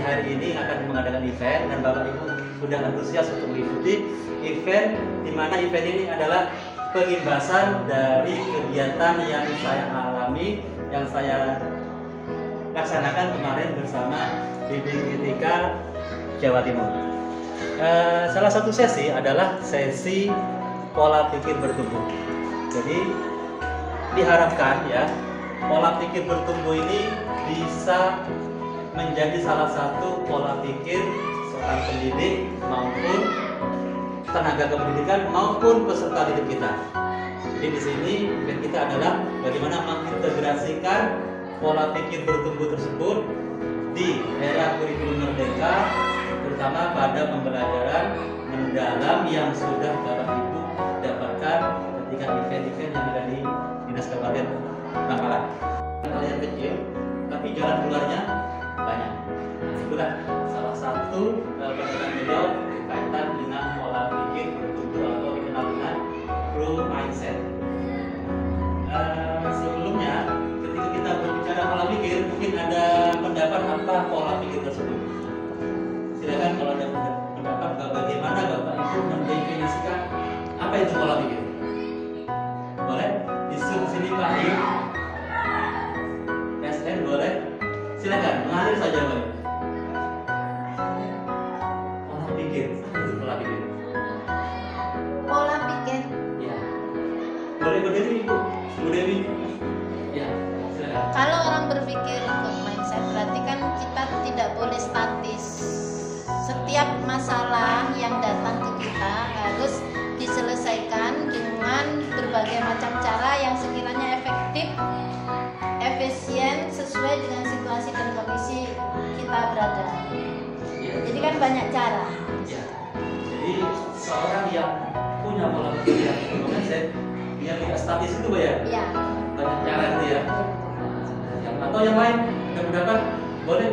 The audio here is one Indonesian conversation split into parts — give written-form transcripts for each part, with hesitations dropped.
hari ini akan mengadakan event dan Bapak Ibu sudah antusias untuk mengikuti event, di mana event ini adalah pengimbasan dari kegiatan yang saya alami, yang saya laksanakan kemarin bersama Bimbing Etika Jawa Timur. Salah satu sesi adalah sesi pola pikir bertumbuh. Jadi diharapkan ya, pola pikir bertumbuh ini bisa menjadi salah satu pola pikir seorang pendidik maupun tenaga kependidikan maupun peserta didik kita. Jadi di sini event kita adalah bagaimana mengintegrasikan pola pikir bertumbuh tersebut di era kurikulum merdeka, terutama pada pembelajaran mendalam yang sudah Bapak Ibu dapatkan ketika event-event yang ada di Dinas Kabupaten Bangkalan. Kalian kecil, tapi jalan keluarnya banyak. Nah, itulah salah satu penelitian beliau berkaitan dengan pola pikir bertumbuh atau dikenal dengan growth mindset. Sebelumnya, ketika kita berbicara pola pikir, mungkin ada pendapat apa pola pikir tersebut. Silakan kalau ada pendapat bagaimana Bapak Ibu mendefinisikan apa itu pola pikir. Boleh disuruh sini Pak Ayu. SN boleh. Silakan mengalir saja boleh. Pola pikir, apa itu pola pikir? Pola pikir. Ya. Boleh berdiri Ibu. Bu Dewi. Ya, silakan. Kalau orang berpikir growth mindset berarti kan kita tidak boleh statis. Setiap masalah yang datang ke kita harus diselesaikan dengan berbagai macam cara yang sekiranya efektif, efisien, sesuai dengan situasi dan kondisi kita berada. Ya. Jadi kan banyak cara. Ya. Jadi seorang yang punya pola pikir yang growth mindset, dia tidak statis itu Bu ya. Ya. Banyak cara gitu ya. Atau yang lain ada pendapat boleh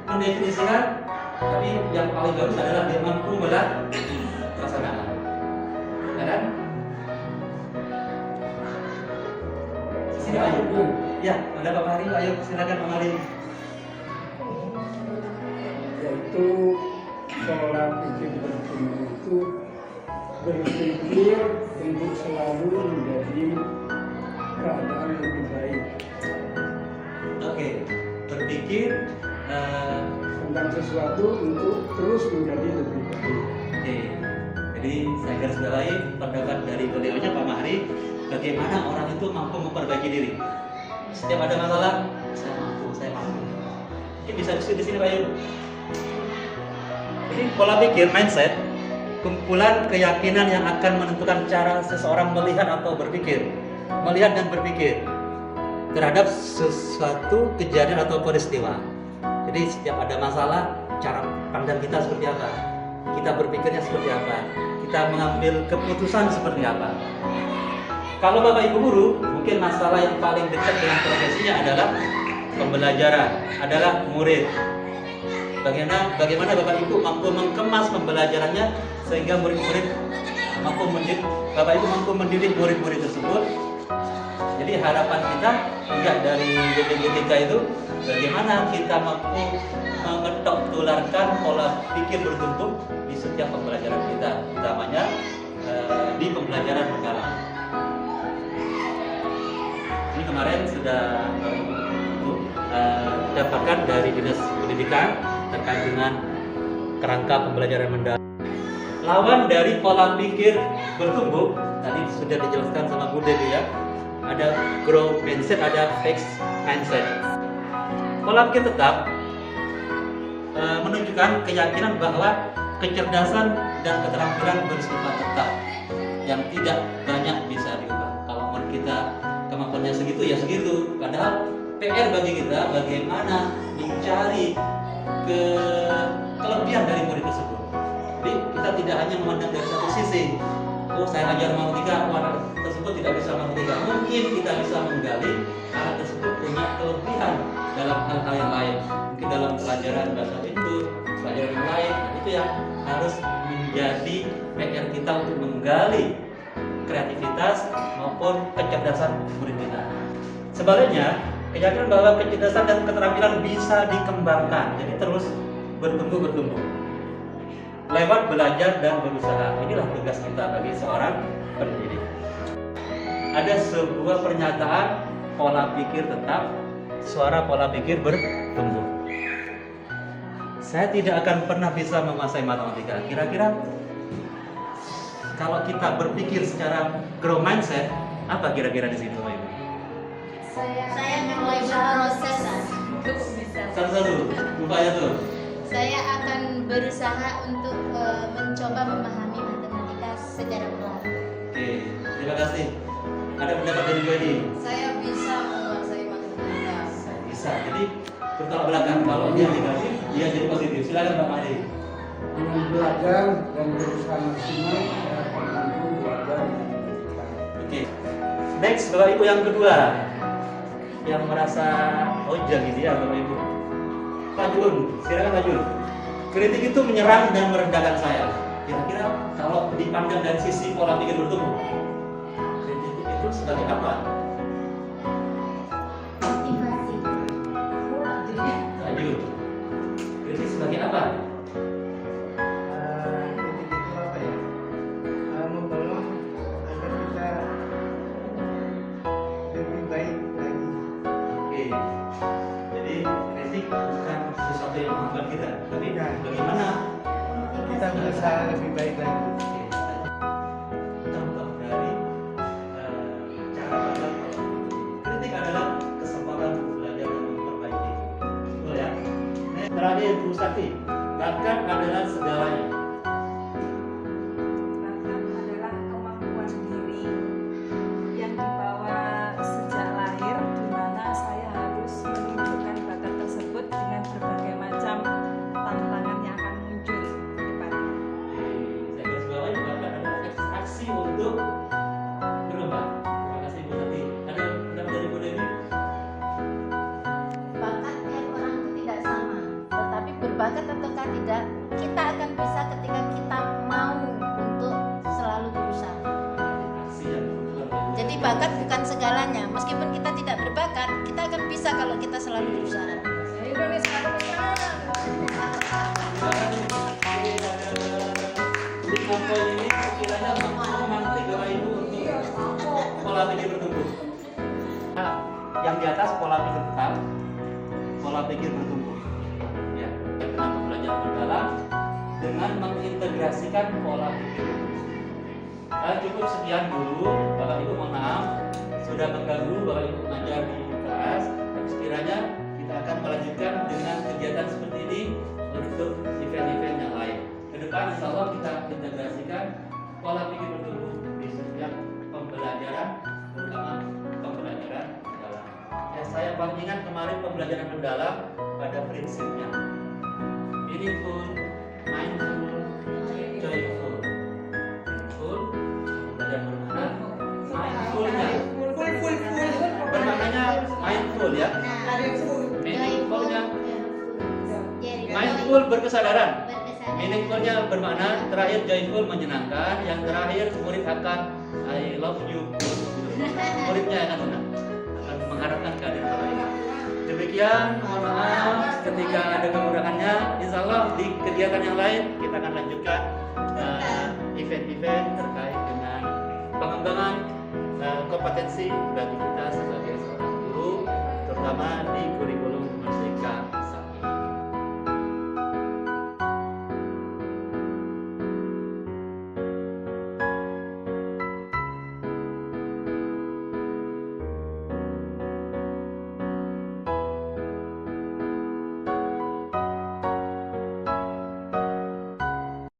mendefinisikan, tapi yang paling bagus adalah dia mampu melaksanakan. Ya kan? Sini Pak Ayu. Ya, ada Pak Mari, Pak Ayu, silakan Pak Mari. Yaitu pola pikir bertumbuh itu berpikir untuk selalu menjadi keadaan lebih baik Oke, berpikir tentang sesuatu untuk terus menjadi lebih baik. Oke, jadi saya garis bawahi pendapat dari beliaunya Pak Mahri, bagaimana orang itu mampu memperbaiki diri. Setiap ada masalah, saya mampu. Ini bisa di sini Pak Yu. Jadi pola pikir mindset, kumpulan keyakinan yang akan menentukan cara seseorang melihat atau berpikir, melihat dan berpikir terhadap sesuatu kejadian atau peristiwa. Jadi setiap ada masalah, cara pandang kita seperti apa, kita berpikirnya seperti apa, kita mengambil keputusan seperti apa. Kalau Bapak Ibu guru, mungkin masalah yang paling dekat dengan profesinya adalah pembelajaran, adalah murid. Bagaimana Bapak Ibu mampu mengemas pembelajarannya sehingga murid-murid Bapak Ibu mampu mendidik murid-murid tersebut. Jadi harapan kita enggak dari BPGTK itu bagaimana kita mampu mengetok tularkan pola pikir bertumbuh di setiap pembelajaran kita, utamanya di pembelajaran mendalam. Ini kemarin sudah dapatkan dari Dinas Pendidikan terkait dengan kerangka pembelajaran mendalam. Lawan dari pola pikir bertumbuh tadi sudah dijelaskan sama Bu Dewi ya. Ada growth mindset, ada fixed mindset. Pola pikir tetap menunjukkan keyakinan bahwa kecerdasan dan keterampilan bersifat tetap yang tidak banyak bisa diubah. Kalau menurut kita kemampuannya segitu ya segitu. Padahal PR bagi kita bagaimana mencari kelebihan dari murid tersebut. Jadi kita tidak hanya memandang dari satu sisi. Oh, saya ajar matematika, anak tersebut tidak bisa matematika. Mungkin kita bisa menggali anak tersebut punya kelebihan dalam hal-hal yang lain. Mungkin dalam pelajaran bahasa Hindu, pelajaran yang lain. Itu yang harus menjadi PR kita untuk menggali kreativitas maupun kecerdasan murid kita. Sebaliknya, keyakinan bahwa kecerdasan dan keterampilan bisa dikembangkan. Jadi terus bertumbuh lewat belajar dan berusaha. Inilah tugas kita bagi seorang pendidik. Ada sebuah pernyataan, pola pikir tetap, suara pola pikir bertumbuh. Saya tidak akan pernah bisa menguasai matematika. Kira-kira kalau kita berpikir secara growth mindset, apa kira-kira di situ, Ibu? Saya mulai berproses untuk bisa. Satu-satu, upaya tuh. Saya akan berusaha untuk mencoba memahami matematika secara pelan. Oke, terima kasih. Ada pendapat dari Bu Edi? Saya bisa menguasai matematika. Bisa. Jadi bertolak belakang. Kalau dia negatif, dia jadi positif. Silakan Pak Mari. Dengan belajar dan berusaha maksimal saya akan mampu belajar. Oke. Next, Bapak Ibu yang kedua, yang merasa ojang gitu ya, Bapak Ibu. Pak Jun, silakan Pak Jun. Kritik itu menyerang dan merendahkan saya. Kira-kira kalau dipandang dari sisi pola pikir bertumbuh, kritik itu sebagai apa? Motivasi. Pak Jun, kritik sebagai apa? Kritik itu apa ya? Membangun agar kita lebih baik lagi. Oke. Jadi kritik bukan sesuatu yang menghambat kita, tapi bagaimana Kita berusaha lebih baik lagi. contoh dari cara belajar. Kritik adalah kesempatan untuk belajar dan memperbaiki. Betul ya? Terakhir Bu Sakti, bahkan adalah segalanya. Bakat adalah kemampuan diri yang dibawa sejak lahir, di mana saya harus menunjukkan bakat tersebut dengan berbagai macam tantangan yang akan muncul di depannya. Saya garis bawahi bahkan adalah aksi untuk berubah. Terima kasih Bu Sakti. Ada pendapat dari Bu Dewi? Bakat tiap orang itu tidak sama, tetapi berbakat ataukah tidak, kita akan bisa ketika kita mau untuk selalu berusaha. Aksi yang luar biasa. Jadi bakat bukan segalanya. Meskipun kita tidak berbakat, kita akan bisa kalau kita selalu berusaha. Indonesia. Lima poin ini sekiranya memantik Bapak Ibu untuk pola pikir bertumbuh. Nah, yang di atas pola pikir tetap, pola pikir bertumbuh. Ya, dengan pembelajaran mendalam, dengan mengintegrasikan pola pikir bertumbuh. Cukup sekian dulu, Bapak Ibu mohon maaf sudah mengganggu Bapak Ibu mengajar di kelas. Tapi sekiranya kita akan melanjutkan dengan kegiatan seperti ini untuk event-event yang lain. Ke depan insya Allah kita integrasikan pola pikir bertumbuh di setiap pembelajaran, terutama pembelajaran mendalam. Ya, saya paling ingat kemarin pembelajaran mendalam pada prinsipnya meaningful, mindful, joyful. Mindful, belajar bermakna mindfulnya. Bermaknanya mindful ya. Meaningfulnya mindful berkesadaran. Meaningfulnya bermakna, terakhir joyful menyenangkan, yang terakhir murid akan I love you. Muridnya akan senang, akan mengharapkan kehadiran Bapak Ibu. Demikian, mohon maaf ketika ada kekurangannya. Insya Allah di kegiatan yang lain kita akan lanjutkan event-event terkait dengan pengembangan kompetensi bagi kita.